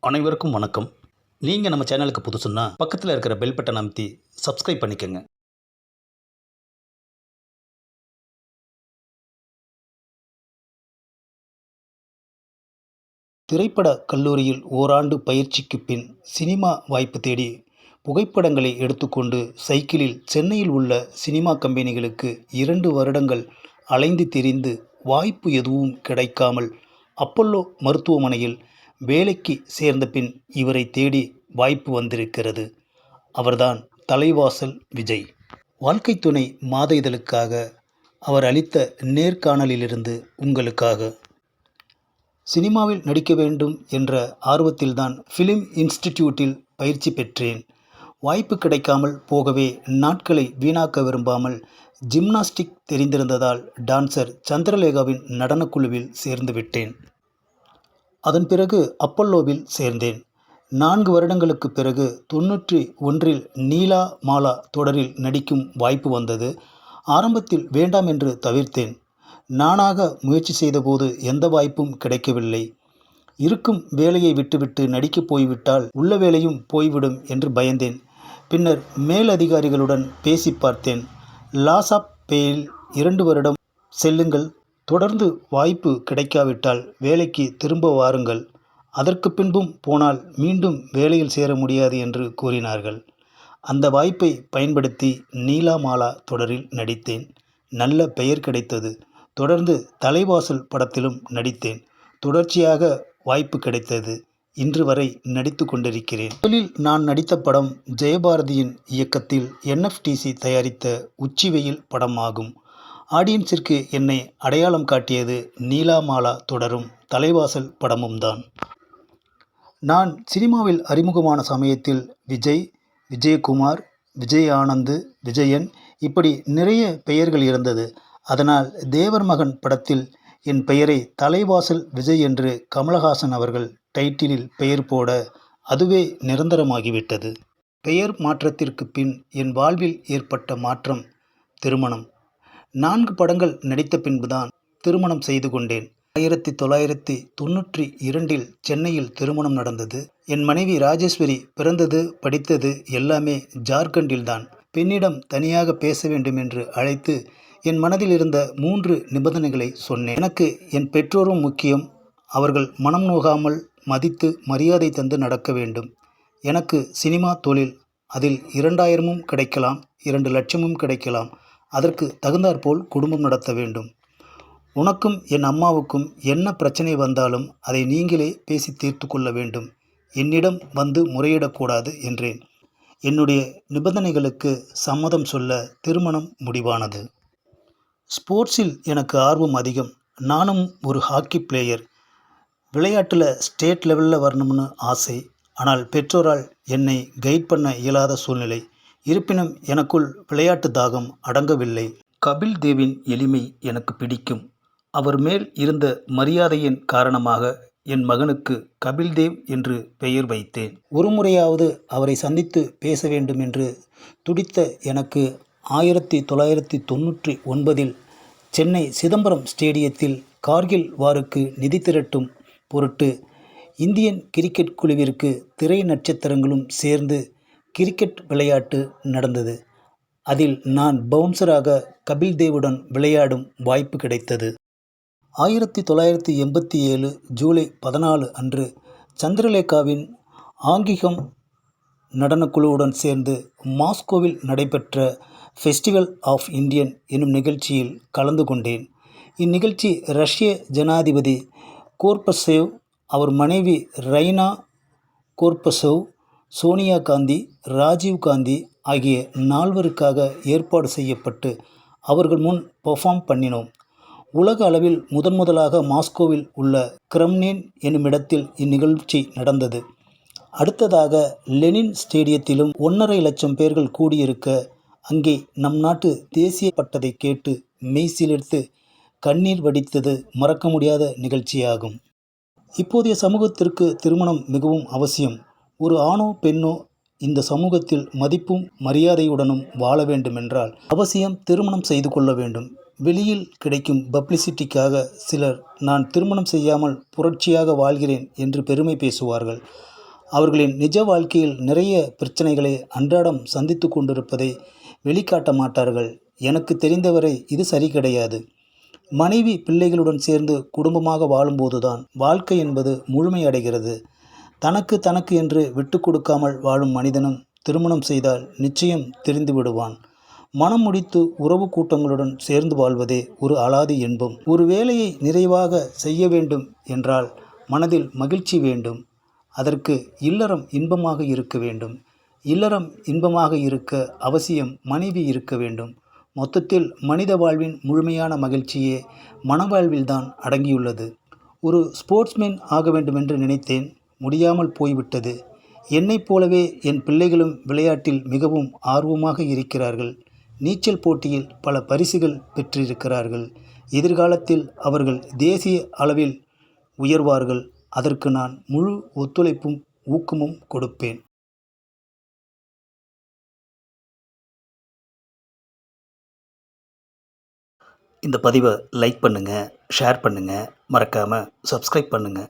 அனைவருக்கும் வணக்கம். நீங்கள் நம்ம சேனலுக்கு புதுசுன்னா பக்கத்தில் இருக்கிற பெல் பட்டன் அமைத்தி சப்ஸ்கிரைப் பண்ணிக்கோங்க. திரைப்பட கல்லூரியில் ஓராண்டு பயிற்சிக்கு பின் சினிமா வாய்ப்பு தேடி புகைப்படங்களை எடுத்துக்கொண்டு சைக்கிளில் சென்னையில் உள்ள சினிமா கம்பெனிகளுக்கு 2 வருடங்கள் அலைந்து திரிந்து வாய்ப்பு எதுவும் கிடைக்காமல் அப்பல்லோ மருத்துவமனையில் வேலைக்கு சேர்ந்த பின் இவரை தேடி வாய்ப்பு வந்திருக்கிறது. அவர்தான் தலைவாசல் விஜய். வாழ்க்கை துணை மாத இதழுக்காக அவர் அளித்த நேர்காணலிலிருந்து உங்களுக்காக. சினிமாவில் நடிக்க வேண்டும் என்ற ஆர்வத்தில்தான் ஃபிலிம் இன்ஸ்டிடியூட்டில் பயிற்சி பெற்றேன். வாய்ப்பு கிடைக்காமல் போகவே நாட்களை வீணாக்க விரும்பாமல் ஜிம்னாஸ்டிக் தெரிந்திருந்ததால் டான்சர் சந்திரலேகாவின் நடனக்குழுவில் சேர்ந்து விட்டேன். அதன் பிறகு அப்பல்லோவில் சேர்ந்தேன். 4 வருடங்களுக்கு பிறகு 91இல் நீலா மாலா தொடரில் நடிக்கும் வாய்ப்பு வந்தது. ஆரம்பத்தில் வேண்டாம் என்று தவிர்த்தேன். நானாக முயற்சி செய்தபோது எந்த வாய்ப்பும் கிடைக்கவில்லை. இருக்கும் வேலையை விட்டுவிட்டு நடிக்கப் போய்விட்டால் உள்ள வேலையும் போய்விடும் என்று பயந்தேன். பின்னர் மேலதிகாரிகளுடன் பேசி பார்த்தேன். லாஸ் ஆஃப் பேயில் 2 வருடம் செல்லுங்கள், தொடர்ந்து வாய்ப்பு கிடைக்காவிட்டால் வேலைக்கு திரும்ப வாருங்கள், அதற்கு பின்பும் போனால் மீண்டும் வேலையில் சேர முடியாது என்று கூறினார்கள். அந்த வாய்ப்பை பயன்படுத்தி நீலா மாலா தொடரில் நடித்தேன். நல்ல பெயர் கிடைத்தது. தொடர்ந்து தலைவாசல் படத்திலும் நடித்தேன். தொடர்ச்சியாக வாய்ப்பு கிடைத்தது. இன்று வரை நடித்து கொண்டிருக்கிறேன். முதலில் நான் நடித்த படம் ஜெயபாரதியின் இயக்கத்தில் NFTC தயாரித்த உச்சிவெயில் படம் ஆகும். ஆடியன்ஸிற்கு என்னை அடையாளம் காட்டியது நீலா மாலா தொடரும் தலைவாசல் படமும் தான். நான் சினிமாவில் அறிமுகமான சமயத்தில் விஜய், விஜயகுமார், விஜய் ஆனந்த், விஜயன் இப்படி நிறைய பெயர்கள் இருந்தது. அதனால் தேவர் மகன் படத்தில் என் பெயரை தலைவாசல் விஜய் என்று கமலஹாசன் அவர்கள் டைட்டிலில் பெயர் போட அதுவே நிரந்தரமாகிவிட்டது. பெயர் மாற்றத்திற்கு பின் என் வாழ்வில் ஏற்பட்ட மாற்றம் திருமணம். 4 படங்கள் நடித்த பின்புதான் திருமணம் செய்து கொண்டேன். 1992இல் சென்னையில் திருமணம் நடந்தது. என் மனைவி ராஜேஸ்வரி பிறந்தது படித்தது எல்லாமே ஜார்க்கண்டில்தான். பெண்ணிடம் தனியாக பேச வேண்டும் என்று அழைத்து என் மனதில் இருந்த 3 நிபந்தனைகளை சொன்னேன். எனக்கு என் பெற்றோரும் முக்கியம். அவர்கள் மனம் நோகாமல் மதித்து மரியாதை தந்து நடக்க வேண்டும். எனக்கு சினிமா தொழில், அதில் 2000ம் கிடைக்கலாம், 2 லட்சமும் கிடைக்கலாம். அதற்கு தகுந்தாற்போல் குடும்பம் நடத்த வேண்டும். உனக்கும் என் அம்மாவுக்கும் என்ன பிரச்சனை வந்தாலும் அதை நீங்களே பேசி தீர்த்து கொள்ள வேண்டும். என்னிடம் வந்து முறையிடக்கூடாது என்றேன். என்னுடைய நிபந்தனைகளுக்கு சம்மதம் சொல்ல திருமணம் முடிவானது. ஸ்போர்ட்ஸில் எனக்கு ஆர்வம் அதிகம். நானும் ஒரு ஹாக்கி பிளேயர். விளையாட்டில் ஸ்டேட் லெவலில் வரணும்னு ஆசை. ஆனால் பெற்றோரால் என்னை கைட் பண்ண இயலாத சூழ்நிலை. இருப்பினும் எனக்குள் விளையாட்டு தாகம் அடங்கவில்லை. கபில் தேவின் எளிமை எனக்கு பிடிக்கும். அவர் மேல் இருந்த மரியாதையின் காரணமாக என் மகனுக்கு கபில்தேவ் என்று பெயர் வைத்தேன். ஒரு முறையாவது அவரை சந்தித்து பேச வேண்டும் என்று துடித்த எனக்கு 1999இல் சென்னை சிதம்பரம் ஸ்டேடியத்தில் கார்கில் வாருக்கு நிதி திரட்டும் பொருட்டு இந்தியன் கிரிக்கெட் குழுவிற்கு திரை நட்சத்திரங்களும் சேர்ந்து கிரிக்கெட் விளையாட்டு நடந்தது. அதில் நான் பவுன்சராக கபில்தேவுடன் விளையாடும் வாய்ப்பு கிடைத்தது. 1987 ஜூலை 14 அன்று சந்திரலேகாவின் ஆங்கிகம் நடனக்குழுவுடன் சேர்ந்து மாஸ்கோவில் நடைபெற்ற ஃபெஸ்டிவல் ஆஃப் இந்தியன் எனும் நிகழ்ச்சியில் கலந்து கொண்டேன். இந்நிகழ்ச்சி ரஷ்ய ஜனாதிபதி கோர்பச்சேவ், அவர் மனைவி ரைனா கோர்பச்சேவ், சோனியா காந்தி, ராஜீவ் காந்தி ஆகிய 4வருக்காக ஏற்பாடு செய்யப்பட்டு அவர்கள் முன் பெர்ஃபார்ம் பண்ணினோம். உலக அளவில் முதலாக மாஸ்கோவில் உள்ள கிரெம்ளின் எனுமிடத்தில் இந்நிகழ்ச்சி நடந்தது. அடுத்ததாக லெனின் ஸ்டேடியத்திலும் 1.5 லட்சம் பேர்கள் கூடியிருக்க அங்கே நம் நாட்டு தேசிய பட்டத்தை கேட்டு மெய்சிலிர்த்து கண்ணீர் வடித்தது மறக்க முடியாத நிகழ்ச்சியாகும். இப்போதைய சமூகத்திற்கு திருமணம் மிகவும் அவசியம். ஒரு ஆணோ பெண்ணோ இந்த சமூகத்தில் மதிப்பும் மரியாதையுடனும் வாழ வேண்டுமென்றால் அவசியம் திருமணம் செய்து கொள்ள வேண்டும். வெளியில் கிடைக்கும் பப்ளிசிட்டிக்காக சிலர் நான் திருமணம் செய்யாமல் புரட்சியாக வாழ்கிறேன் என்று பெருமை பேசுவார்கள். அவர்களின் நிஜ வாழ்க்கையில் நிறைய பிரச்சனைகளை அன்றாடம் சந்தித்து கொண்டிருப்பதை வெளிக்காட்ட மாட்டார்கள். எனக்கு தெரிந்தவரை இது சரி கிடையாது. மனைவி பிள்ளைகளுடன் சேர்ந்து குடும்பமாக வாழும்போதுதான் வாழ்க்கை என்பது முழுமையடைகிறது. தனக்கு தனக்கு என்று விட்டு கொடுக்காமல் வாழும் மனிதனும் திருமணம் செய்தால் நிச்சயம் தெரிந்து விடுவான். மனம் முடித்து உறவு கூட்டங்களுடன் சேர்ந்து வாழ்வதே ஒரு அலாதி இன்பம். ஒரு வேலையை நிறைவாக செய்ய வேண்டும் என்றால் மனதில் மகிழ்ச்சி வேண்டும். அதற்கு இல்லறம் இன்பமாக இருக்க வேண்டும். இல்லறம் இன்பமாக இருக்க அவசியம் மனைவி இருக்க வேண்டும். மொத்தத்தில் மனித வாழ்வின் முழுமையான மகிழ்ச்சியே மனவாழ்வில்தான் அடங்கியுள்ளது. ஒரு ஸ்போர்ட்ஸ்மேன் ஆக வேண்டுமென்று நினைத்தேன், முடியாமல் போய்விட்டது. என்னைப் போலவே என் பிள்ளைகளும் விளையாட்டில் மிகவும் ஆர்வமாக இருக்கிறார்கள். நீச்சல் போட்டியில் பல பரிசுகள் பெற்றிருக்கிறார்கள். எதிர்காலத்தில் அவர்கள் தேசிய அளவில் உயர்வார்கள். அதற்கு நான் முழு ஒத்துழைப்பும் ஊக்கமும் கொடுப்பேன். இந்த பதிவை லைக் பண்ணுங்கள், ஷேர் பண்ணுங்கள், மறக்காமல் சப்ஸ்கிரைப் பண்ணுங்கள்.